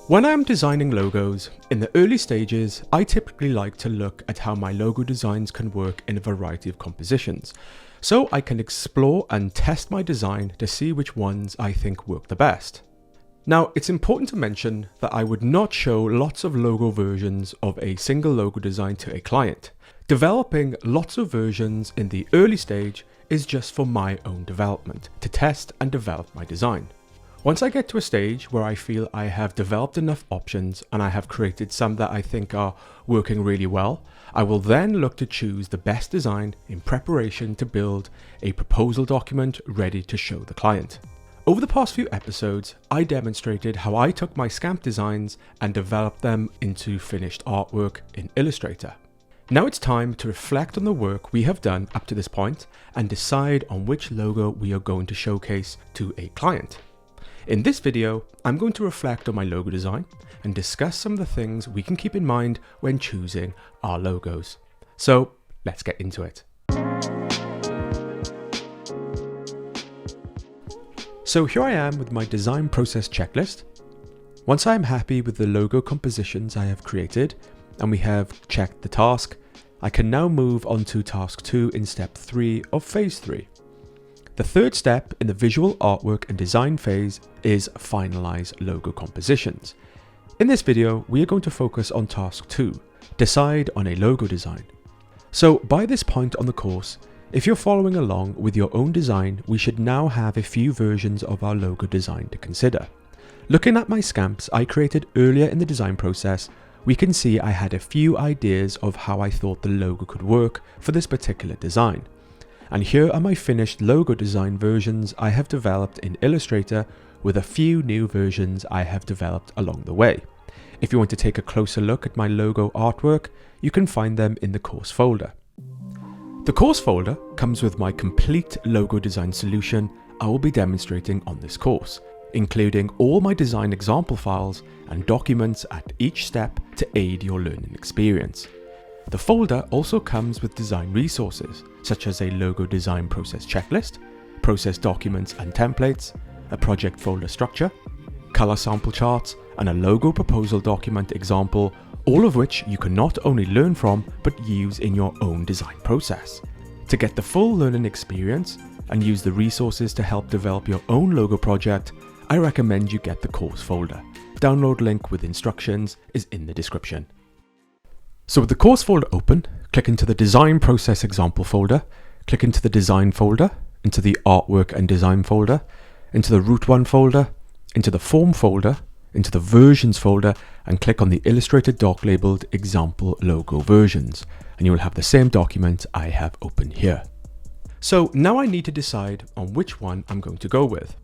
When I am designing logos, in the early stages, I typically like to look at how my logo designs can work in a variety of compositions, so I can explore and test my design to see which ones I think work the best. Now, it's important to mention that I would not show lots of logo versions of a single logo design to a client. Developing lots of versions in the early stage is just for my own development, to test and develop my design. Once I get to a stage where I feel I have developed enough options and I have created some that I think are working really well, I will then look to choose the best design in preparation to build a proposal document ready to show the client. Over the past few episodes, I demonstrated how I took my scamp designs and developed them into finished artwork in Illustrator. Now it's time to reflect on the work we have done up to this point and decide on which logo we are going to showcase to a client. In this video, I'm going to reflect on my logo design and discuss some of the things we can keep in mind when choosing our logos. So let's get into it. So here I am with my design process checklist. Once I am happy with the logo compositions I have created and we have checked the task, I can now move on to task 2 in step 3 of phase 3. The third step in the visual artwork and design phase is finalize logo compositions. In this video, we are going to focus on task 2, decide on a logo design. So by this point on the course, if you're following along with your own design, we should now have a few versions of our logo design to consider. Looking at my scamps I created earlier in the design process, we can see I had a few ideas of how I thought the logo could work for this particular design. And here are my finished logo design versions I have developed in Illustrator with a few new versions I have developed along the way. If you want to take a closer look at my logo artwork, you can find them in the course folder. The course folder comes with my complete logo design solution I will be demonstrating on this course, including all my design example files and documents at each step to aid your learning experience. The folder also comes with design resources, such as a logo design process checklist, process documents and templates, a project folder structure, color sample charts, and a logo proposal document example, all of which you can not only learn from, but use in your own design process. To get the full learning experience and use the resources to help develop your own logo project, I recommend you get the course folder. Download link with instructions is in the description. So with the course folder open, click into the design process example folder, click into the design folder, into the artwork and design folder, into the root 1 folder, into the form folder, into the versions folder, and click on the Illustrator doc labeled example logo versions, and you will have the same document I have open here. So now I need to decide on which one I'm going to go with.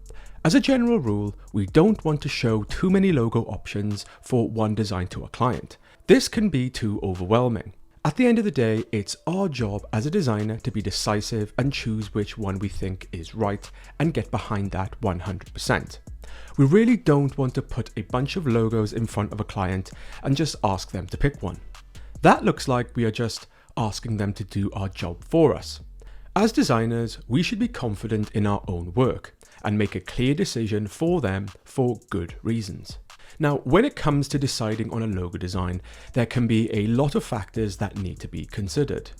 As a general rule, we don't want to show too many logo options for one design to a client. This can be too overwhelming. At the end of the day, it's our job as a designer to be decisive and choose which one we think is right and get behind that 100%. We really don't want to put a bunch of logos in front of a client and just ask them to pick one. That looks like we are just asking them to do our job for us. As designers, we should be confident in our own work and make a clear decision for them for good reasons. Now, when it comes to deciding on a logo design, there can be a lot of factors that need to be considered.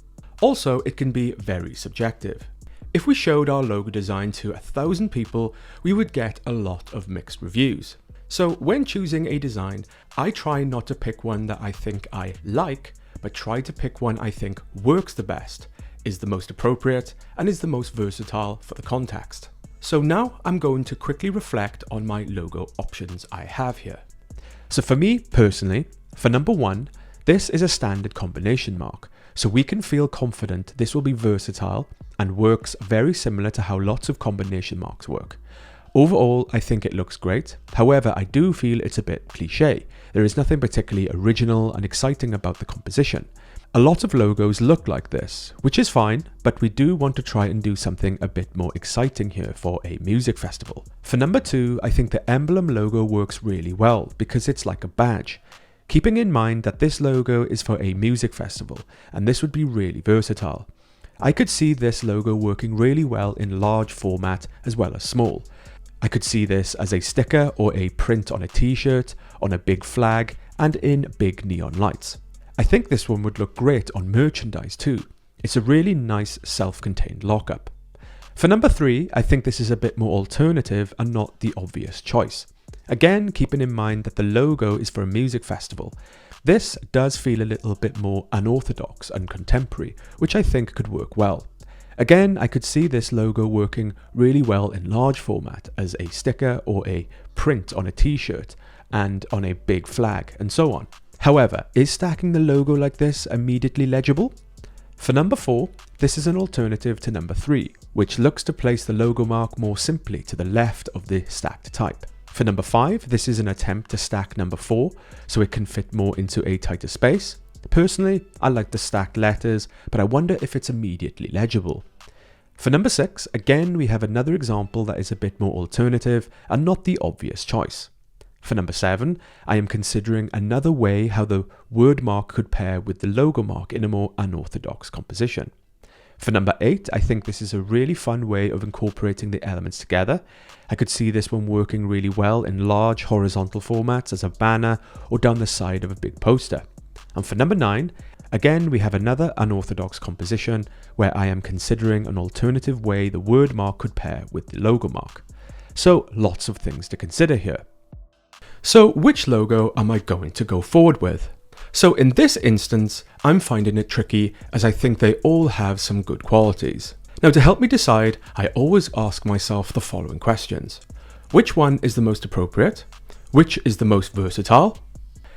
Also, it can be very subjective. If we showed our logo design to 1,000 people, we would get a lot of mixed reviews. So when choosing a design, I try not to pick one that I think I like, but try to pick one I think works the best, is the most appropriate, and is the most versatile for the context. So now I'm going to quickly reflect on my logo options I have here. So for me personally, for number 1, this is a standard combination mark, so we can feel confident this will be versatile and works very similar to how lots of combination marks work. Overall, I think it looks great. However, I do feel it's a bit cliche. There is nothing particularly original and exciting about the composition. A lot of logos look like this, which is fine, but we do want to try and do something a bit more exciting here for a music festival. For number 2, I think the emblem logo works really well because it's like a badge. Keeping in mind that this logo is for a music festival, and this would be really versatile. I could see this logo working really well in large format as well as small. I could see this as a sticker or a print on a t-shirt, on a big flag, and in big neon lights. I think this one would look great on merchandise too. It's a really nice self-contained lockup. For number 3, I think this is a bit more alternative and not the obvious choice. Again, keeping in mind that the logo is for a music festival. This does feel a little bit more unorthodox and contemporary, which I think could work well. Again, I could see this logo working really well in large format as a sticker or a print on a t-shirt and on a big flag and so on. However, is stacking the logo like this immediately legible? For number 4, this is an alternative to number 3, which looks to place the logo mark more simply to the left of the stacked type. For number 5, this is an attempt to stack number 4 so it can fit more into a tighter space. Personally, I like the stacked letters, but I wonder if it's immediately legible. For number 6, again we have another example that is a bit more alternative and not the obvious choice. For number 7, I am considering another way how the word mark could pair with the logo mark in a more unorthodox composition. For number 8, I think this is a really fun way of incorporating the elements together. I could see this one working really well in large horizontal formats as a banner or down the side of a big poster. And for number 9, again we have another unorthodox composition where I am considering an alternative way the word mark could pair with the logo mark. So lots of things to consider here. So which logo am I going to go forward with? So in this instance, I'm finding it tricky as I think they all have some good qualities. Now to help me decide, I always ask myself the following questions. Which one is the most appropriate? Which is the most versatile?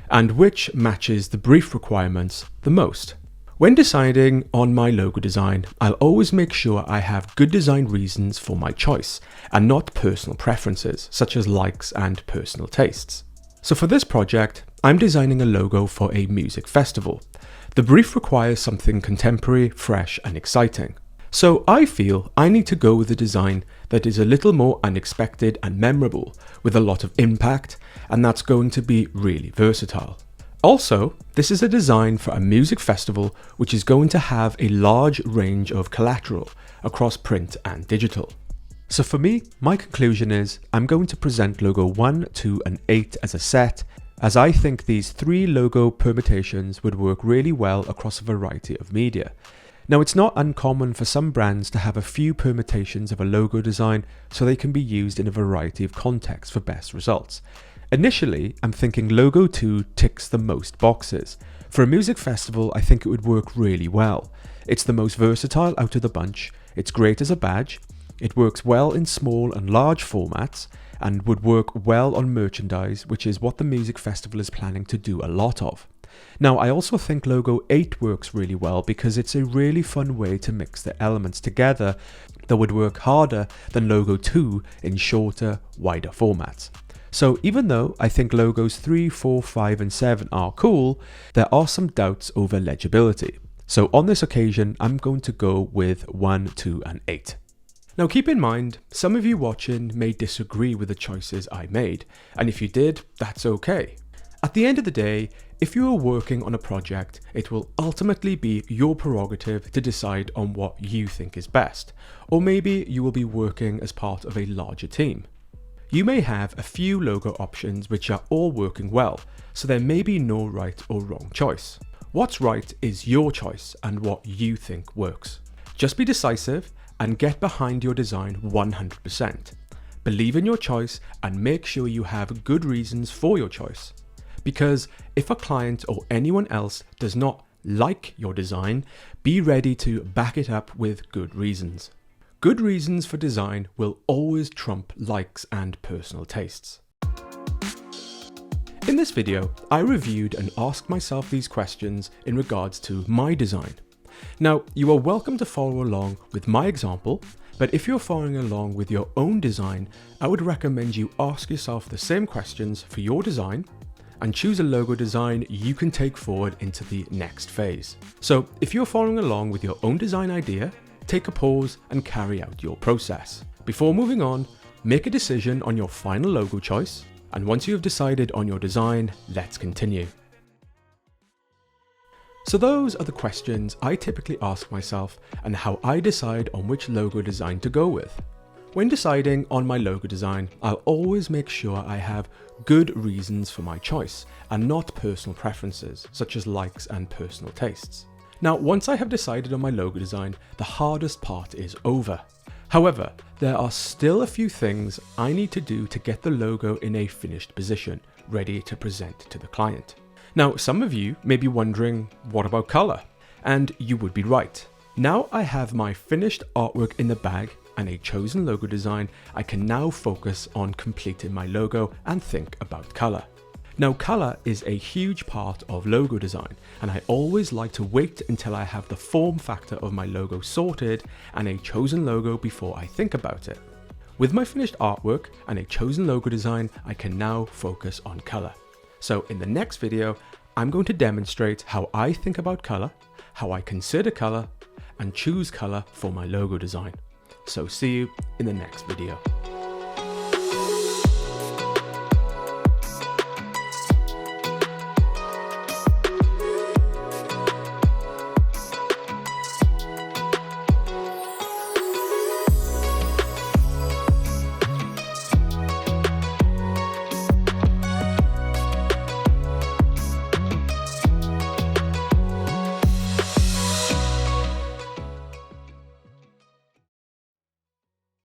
And which matches the brief requirements the most? When deciding on my logo design, I'll always make sure I have good design reasons for my choice and not personal preferences such as likes and personal tastes. So for this project, I'm designing a logo for a music festival. The brief requires something contemporary, fresh and exciting. So I feel I need to go with a design that is a little more unexpected and memorable with a lot of impact, and that's going to be really versatile. Also, this is a design for a music festival which is going to have a large range of collateral across print and digital. So for me, my conclusion is I'm going to present logo 1, 2 and 8 as a set, as I think these 3 logo permutations would work really well across a variety of media. Now it's not uncommon for some brands to have a few permutations of a logo design so they can be used in a variety of contexts for best results. Initially, I'm thinking logo 2 ticks the most boxes. For a music festival, I think it would work really well. It's the most versatile out of the bunch, it's great as a badge, it works well in small and large formats, and would work well on merchandise, which is what the music festival is planning to do a lot of. Now, I also think logo 8 works really well because it's a really fun way to mix the elements together that would work harder than logo 2 in shorter, wider formats. So even though I think logos 3, 4, 5 and 7 are cool, there are some doubts over legibility. So on this occasion, I'm going to go with 1, 2 and 8. Now keep in mind, some of you watching may disagree with the choices I made, and if you did, that's okay. At the end of the day, if you are working on a project, it will ultimately be your prerogative to decide on what you think is best, or maybe you will be working as part of a larger team. You may have a few logo options which are all working well, so there may be no right or wrong choice. What's right is your choice and what you think works. Just be decisive and get behind your design 100%. Believe in your choice and make sure you have good reasons for your choice. Because if a client or anyone else does not like your design, be ready to back it up with good reasons. Good reasons for design will always trump likes and personal tastes. In this video, I reviewed and asked myself these questions in regards to my design. Now, you are welcome to follow along with my example, but if you're following along with your own design, I would recommend you ask yourself the same questions for your design and choose a logo design you can take forward into the next phase. So if you're following along with your own design idea, take a pause and carry out your process. Before moving on, make a decision on your final logo choice, and once you have decided on your design, let's continue. So those are the questions I typically ask myself and how I decide on which logo design to go with. When deciding on my logo design, I'll always make sure I have good reasons for my choice and not personal preferences, such as likes and personal tastes. Now, once I have decided on my logo design, the hardest part is over. However, there are still a few things I need to do to get the logo in a finished position, ready to present to the client. Now, some of you may be wondering, what about color? And you would be right. Now I have my finished artwork in the bag and a chosen logo design, I can now focus on completing my logo and think about color. Now, color is a huge part of logo design, and I always like to wait until I have the form factor of my logo sorted and a chosen logo before I think about it. With my finished artwork and a chosen logo design, I can now focus on color. So in the next video, I'm going to demonstrate how I think about color, how I consider color, and choose color for my logo design. So see you in the next video.